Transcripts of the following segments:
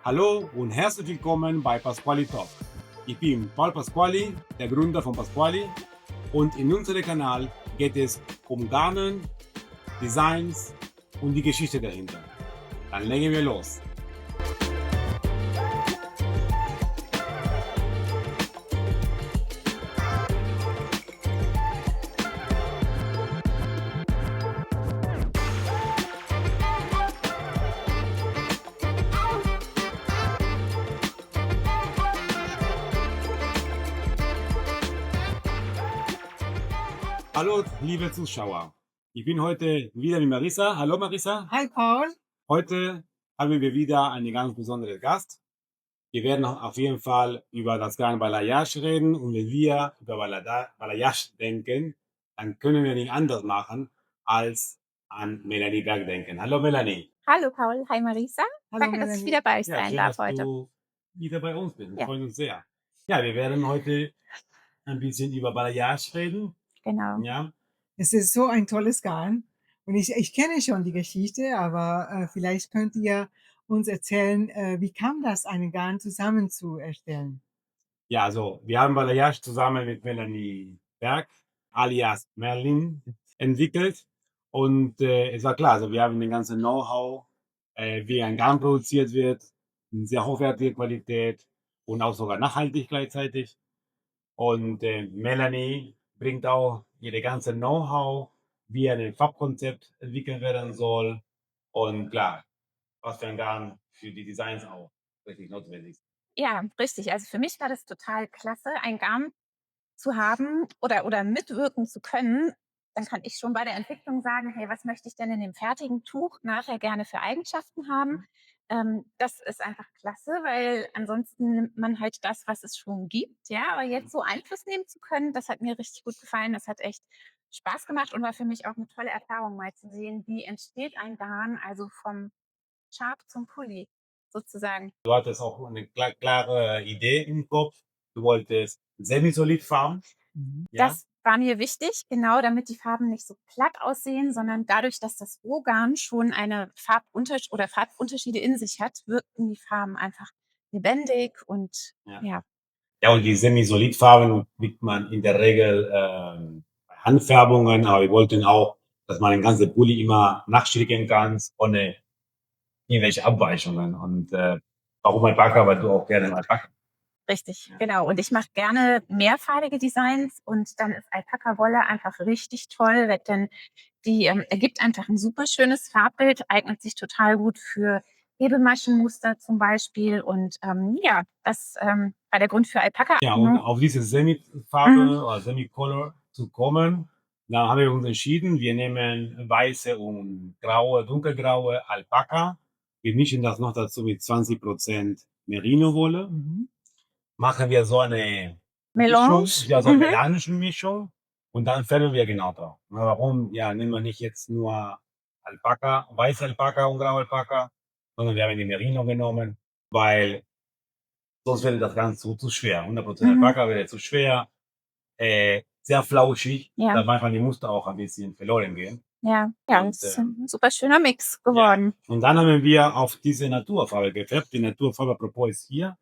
Hallo und herzlich willkommen bei Pasquali Talk. Ich bin Paul Pasquali, der Gründer von Pasquali, und in unserem Kanal geht es um Garnen, Designs und die Geschichte dahinter. Dann legen wir los. Hallo, liebe Zuschauer. Ich bin heute wieder mit Marissa. Hallo Marissa. Hi Paul. Heute haben wir wieder einen ganz besonderen Gast. Wir werden auf jeden Fall über das Garn Balayage reden, und wenn wir über Balayage denken, dann können wir nicht anders machen, als an Melanie Berg denken. Hallo Melanie. Hallo Paul, hi Marisa. Hallo Danke, dass ich Melanie. wieder bei euch Ja, sein schön, darf dass heute. du wieder bei uns bist. Wir Ja. freuen uns sehr. Ja, wir werden heute ein bisschen über Balayage reden. Genau. Ja, Es ist so ein tolles Garn und ich kenne schon die Geschichte, aber vielleicht könnt ihr uns erzählen, wie kam das, einen Garn zusammen zu erstellen? ja, also wir haben Balayage zusammen mit Melanie Berg, alias Merlin, entwickelt. Und es war klar, also wir haben den ganzen Know-how, wie ein Garn produziert wird, in sehr hochwertige Qualität und auch sogar nachhaltig gleichzeitig. Und Melanie bringt auch ihre ganze Know-how, wie ein Farbkonzept entwickelt werden soll. Und klar, was für ein Garn für die Designs auch richtig notwendig ist. Ja, richtig. Also für mich war das total klasse, ein Garn zu haben oder mitwirken zu können. Dann kann ich schon bei der Entwicklung sagen, hey, was möchte ich denn in dem fertigen Tuch nachher gerne für Eigenschaften haben? Das ist einfach klasse, weil ansonsten nimmt man halt das, was es schon gibt. Ja, aber jetzt so Einfluss nehmen zu können, das hat mir richtig gut gefallen. Das hat echt Spaß gemacht und war für mich auch eine tolle Erfahrung, mal zu sehen, wie entsteht ein Garn, also vom Schaf zum Pulli sozusagen. Du hattest auch eine klare Idee im Kopf. Du wolltest semisolid farben. Mhm. Ja, Das war mir wichtig, genau, damit die Farben nicht so platt aussehen, sondern dadurch, dass das Rohgarn schon eine Farbunterschiede in sich hat, wirkten die Farben einfach lebendig und ja. ja. Ja, und die Semisolidfarben kriegt man in der Regel bei Handfärbungen, aber wir wollten auch, dass man den ganzen Pulli immer nachstricken kann, ohne irgendwelche Abweichungen. Und warum Alpaka? Weil du auch gerne Alpaka. Richtig, genau. Und ich mache gerne mehrfarbige Designs und dann ist Alpaka-Wolle einfach richtig toll, weil denn die ergibt einfach ein super schönes Farbbild, eignet sich total gut für Hebelmaschenmuster zum Beispiel. Und ja, das war der Grund für Alpaka. Ja, und Mhm. auf diese Semifarbe oder Semicolor zu kommen, da haben wir uns entschieden, wir nehmen weiße und graue, dunkelgraue Alpaka. Wir mischen das noch dazu mit 20% Merino-Wolle. Mhm. Machen wir so eine Mischung, Melange. ja, so eine Mhm. Melange-Mischung, und dann färben wir genau drauf. Na, warum? Ja, nehmen wir nicht jetzt nur Alpaka, weiße Alpaka und graue Alpaka, sondern wir haben die Merino genommen, weil sonst wäre das Ganze zu schwer. 100% Mhm. Alpaka wäre zu schwer, sehr flauschig, Ja, da manchmal die Muster auch ein bisschen verloren gehen. ja, ja, Und das ist ein super schöner Mix ja, geworden. und dann haben wir auf diese Naturfarbe gefärbt. Die Naturfarbe, apropos, ist hier.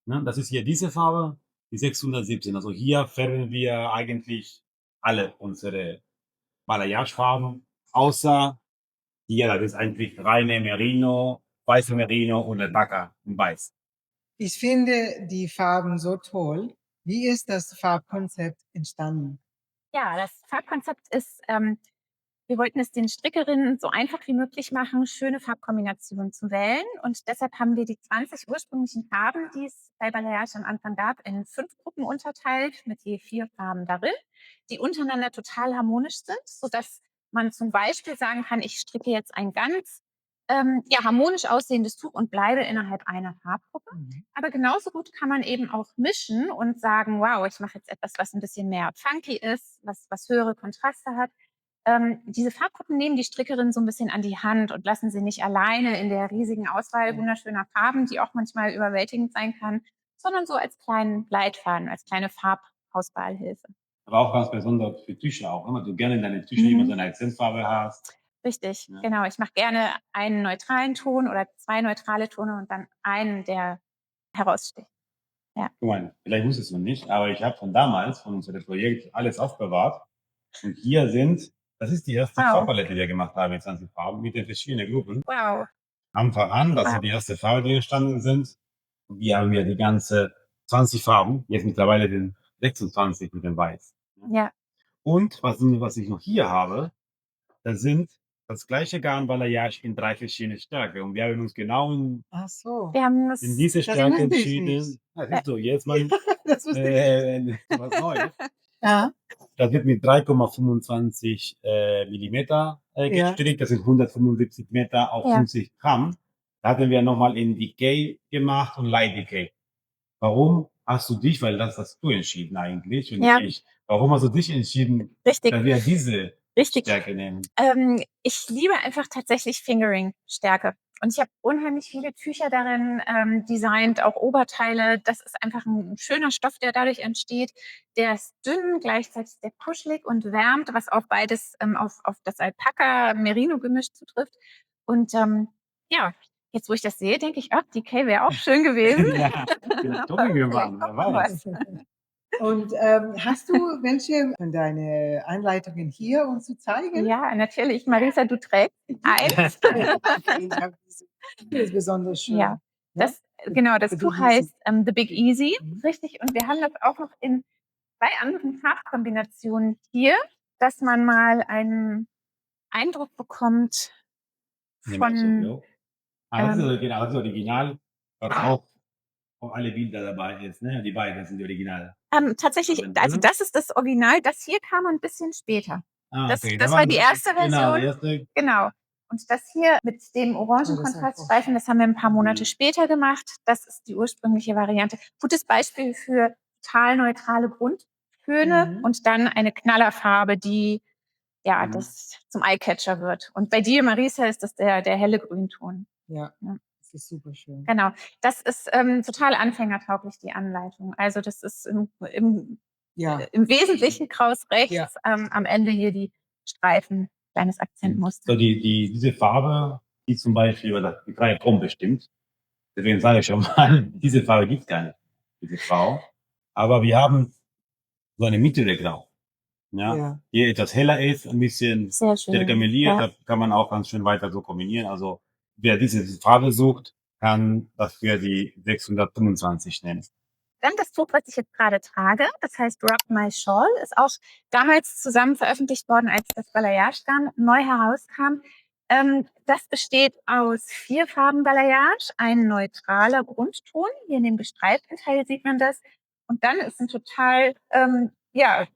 Ne? Das ist hier diese Farbe, die 617. Also hier färben wir eigentlich alle unsere Balayage-Farben, außer hier, das ist eigentlich reine Merino, weiße Merino und Alpaka in weiß. Ich finde die Farben so toll. Wie ist das Farbkonzept entstanden? Ja, das Farbkonzept ist, wir wollten es den Strickerinnen so einfach wie möglich machen, schöne Farbkombinationen zu wählen. Und deshalb haben wir die 20 ursprünglichen Farben, die es bei Balayage am Anfang gab, in 5 Gruppen unterteilt, mit je 4 Farben darin, die untereinander total harmonisch sind, sodass man zum Beispiel sagen kann, ich stricke jetzt ein ganz ja, harmonisch aussehendes Tuch und bleibe innerhalb einer Farbgruppe. Mhm. Aber genauso gut kann man eben auch mischen und sagen, wow, ich mache jetzt etwas, was ein bisschen mehr funky ist, was höhere Kontraste hat. Diese Farbgruppen nehmen die Strickerin so ein bisschen an die Hand und lassen sie nicht alleine in der riesigen Auswahl wunderschöner Farben, die auch manchmal überwältigend sein kann, sondern so als kleinen Leitfaden, als kleine Farbauswahlhilfe. Aber auch ganz besonders für Tücher auch, ne? Weil du gerne in deinen Tüchern immer so eine Akzentfarbe hast. Richtig, Ja. genau. Ich mache gerne einen neutralen Ton oder 2 neutrale Tone und dann einen, der heraussticht. Guck mal, vielleicht wusstest du nicht, aber ich habe von damals, von unserem Projekt, alles aufbewahrt. Und hier das ist die erste Wow. Farbpalette, die wir gemacht haben in 20 Farben mit den verschiedenen Gruppen. Wow. Anfang an, das Wow. sind die erste Farbe, die entstanden sind. Und hier haben wir die ganze 20 Farben, jetzt mittlerweile den 26 mit dem Weiß. Ja. Und was ich noch hier habe, das sind das gleiche Garn-Balayage in 3 verschiedene Stärke. Und wir haben uns genau Ach so. Wir haben das in diese Das Stärke wusste ich entschieden. nicht. Ja, siehst du, jetzt mal Das wusste ich. was Neues. Ja, Das wird mit 3,25 Millimeter Ja. gestrickt. Das sind 175 Meter auf Ja. 50 Gramm. Da hatten wir nochmal in Decay gemacht und Light Decay. Warum hast du dich, weil das hast du entschieden eigentlich und Ja. nicht ich. Warum hast du dich entschieden, Richtig, dass wir diese richtig. Stärke nehmen? Ich liebe einfach tatsächlich Fingering-Stärke. Und ich habe unheimlich viele Tücher darin designt, auch Oberteile. Das ist einfach ein schöner Stoff, der dadurch entsteht. Der ist dünn, gleichzeitig sehr kuschelig und wärmt, was auch beides auf das Alpaka-Merino-Gemisch zutrifft. Und ja, jetzt wo ich das sehe, denke ich, ach, die Decay wäre auch schön gewesen. Ja, vielleicht doch irgendwann, wer weiß. Und hast du welche von deinen Anleitungen hier uns zu zeigen? Ja, natürlich. Marisa, du trägst eins. Ich hab das ist besonders schön. Ja, das The Tuch Big Easy. heißt The Big Easy, Mhm. richtig. Und wir haben das auch noch in 2 anderen Farbkombinationen hier, dass man mal einen Eindruck bekommt von Das ist genau das Original, was auch alle Bilder dabei ist. Ne? Die beiden sind die Original. tatsächlich, also das ist das Original, das hier kam ein bisschen später. Das war die erste Genau, Version. die erste. Genau. Und das hier mit dem orangen Kontraststreifen, das haben wir ein paar Monate später gemacht. Das ist die ursprüngliche Variante. Gutes Beispiel für total neutrale Grundtöne und dann eine Knallerfarbe, die das zum Eyecatcher wird. Und bei dir, Marisa, ist das der helle Grünton. Ja, das ist super schön. Genau. Das ist total anfängertauglich, die Anleitung. Also das ist im Wesentlichen kraus rechts, am Ende hier die Streifen, kleines Akzentmuster. So diese Farbe, die zum Beispiel über die 3 Chrom bestimmt. Deswegen sage ich schon mal, diese Farbe gibt es gar nicht, diese Frau. Aber wir haben so eine mittlere Grau. Ja. Die etwas heller ist, ein bisschen stärker meliert, da kann man auch ganz schön weiter so kombinieren. Also wer diese Farbe sucht, kann dafür die 625 nehmen. Dann das Tuch, was ich jetzt gerade trage, das heißt Rock My Shawl, ist auch damals zusammen veröffentlicht worden, als das Balayage-Garn neu herauskam. Das besteht aus 4 Farben Balayage, ein neutraler Grundton, hier in dem gestreiften Teil sieht man das. Und dann ist ein total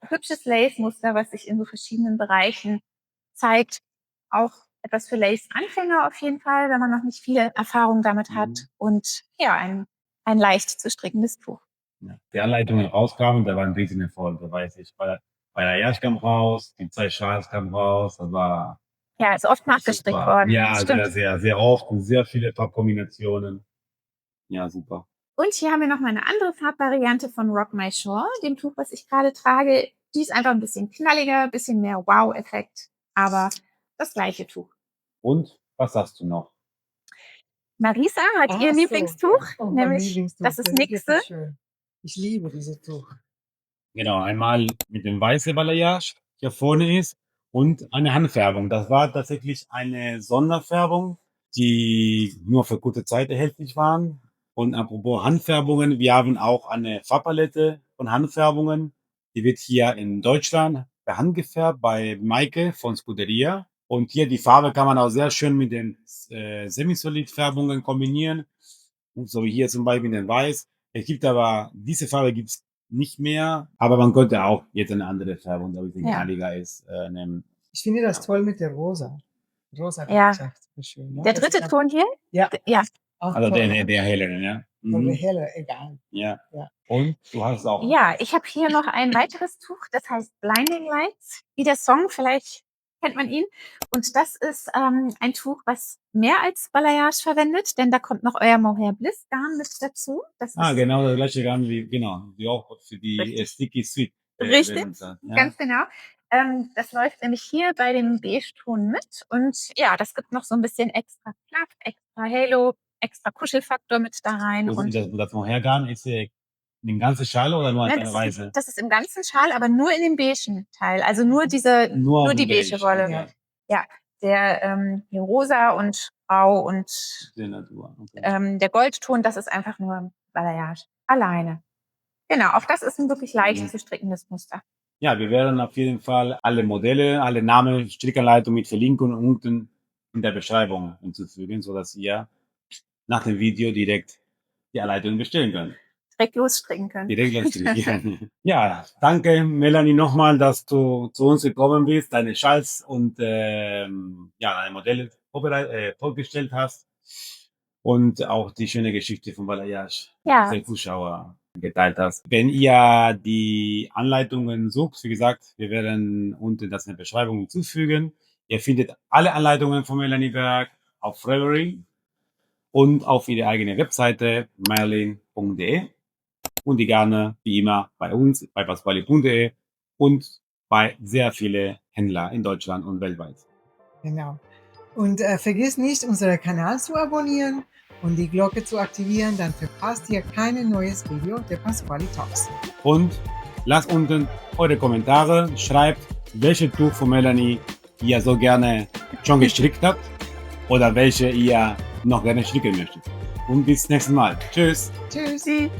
hübsches Lace-Muster, was sich in so verschiedenen Bereichen zeigt. Auch etwas für Lace-Anfänger auf jeden Fall, wenn man noch nicht viele Erfahrungen damit hat. Und ja, ein leicht zu strickendes Tuch. Ja. Die Anleitungen rauskamen, da war ein riesen Erfolg, da weiß ich. Bei der Jasch kam raus, die 2 Schals kamen raus, das war... Ja, ist oft nachgestrickt worden. Ja, sehr, sehr, sehr oft und sehr viele Farbkombinationen. Ja, super. Und hier haben wir noch mal eine andere Farbvariante von Rock My Shawl, dem Tuch, was ich gerade trage. Die ist einfach ein bisschen knalliger, ein bisschen mehr Wow-Effekt, aber das gleiche Tuch. Und was hast du noch? Marisa hat ihr Lieblingstuch, nämlich das ist Nixe. Ich liebe dieses Tuch. Genau, einmal mit dem weißen Balayage hier vorne ist und eine Handfärbung. Das war tatsächlich eine Sonderfärbung, die nur für kurze Zeit erhältlich waren. Und apropos Handfärbungen, wir haben auch eine Farbpalette von Handfärbungen. Die wird hier in Deutschland per Hand gefärbt bei Maike von Scuderia. Und hier die Farbe kann man auch sehr schön mit den Semisolid-Färbungen kombinieren. Und so wie hier zum Beispiel den Weiß. Es gibt aber, diese Farbe gibt's nicht mehr, aber man könnte auch jetzt eine andere Färbung, die ein bisschen knalliger ist, nehmen. Ich finde das toll mit der Rosa. Rosa, schön. Ne? Der dritte Ton hier? Ja. Also der hellere, ja. Oder heller, egal. Ja. Und du hast auch... Ja, ich habe hier noch ein weiteres Tuch, das heißt Blinding Lights, wie der Song, vielleicht kennt man ihn. Und das ist ein Tuch, was mehr als Balayage verwendet, denn da kommt noch euer Mohair Bliss Garn mit dazu. Das ist genau, das gleiche Garn wie auch für die Sticky Sweet. Richtig, ganz genau. Das läuft nämlich hier bei dem Beige-Ton mit. Und ja, das gibt noch so ein bisschen extra Fluff, extra Halo, extra Kuschelfaktor mit da rein. Und Und das Mohairgarn ist den ganzen Schal oder nur nein, eine Weise? das ist im ganzen Schal, aber nur in dem beigen Teil. Also nur nur die beige Wolle. Ja. Ja, der hier rosa und grau und Der Natur. Okay. der Goldton, das ist einfach nur Balayage. Alleine. Genau, auch das ist ein wirklich leicht zu strickendes Muster. Ja, wir werden auf jeden Fall alle Modelle, alle Namen, Strickanleitung mit verlinken und unten in der Beschreibung hinzufügen, sodass ihr nach dem Video direkt die Anleitung bestellen könnt. Direkt losstricken können. Direkt losstricken. Ja, danke Melanie nochmal, dass du zu uns gekommen bist, deine Schals und deine Modelle vorgestellt hast und auch die schöne Geschichte von Balayage Ja. der Zuschauer geteilt hast. Wenn ihr die Anleitungen sucht, wie gesagt, wir werden unten das in der Beschreibung hinzufügen. Ihr findet alle Anleitungen von Melanie Berg auf Reverie und auf ihre eigene Webseite merlin.de und die gerne wie immer bei uns, bei pasquali.de und bei sehr viele Händler in Deutschland und weltweit. Genau. Und vergiss nicht, unseren Kanal zu abonnieren und die Glocke zu aktivieren, dann verpasst ihr kein neues Video der Pasquali Talks. Und lasst unten eure Kommentare, schreibt, welche Tuch von Melanie ihr so gerne schon gestrickt habt oder welche ihr noch gerne stricken möchtet. Und bis nächstes Mal. Tschüss. Tschüss. Tschüss.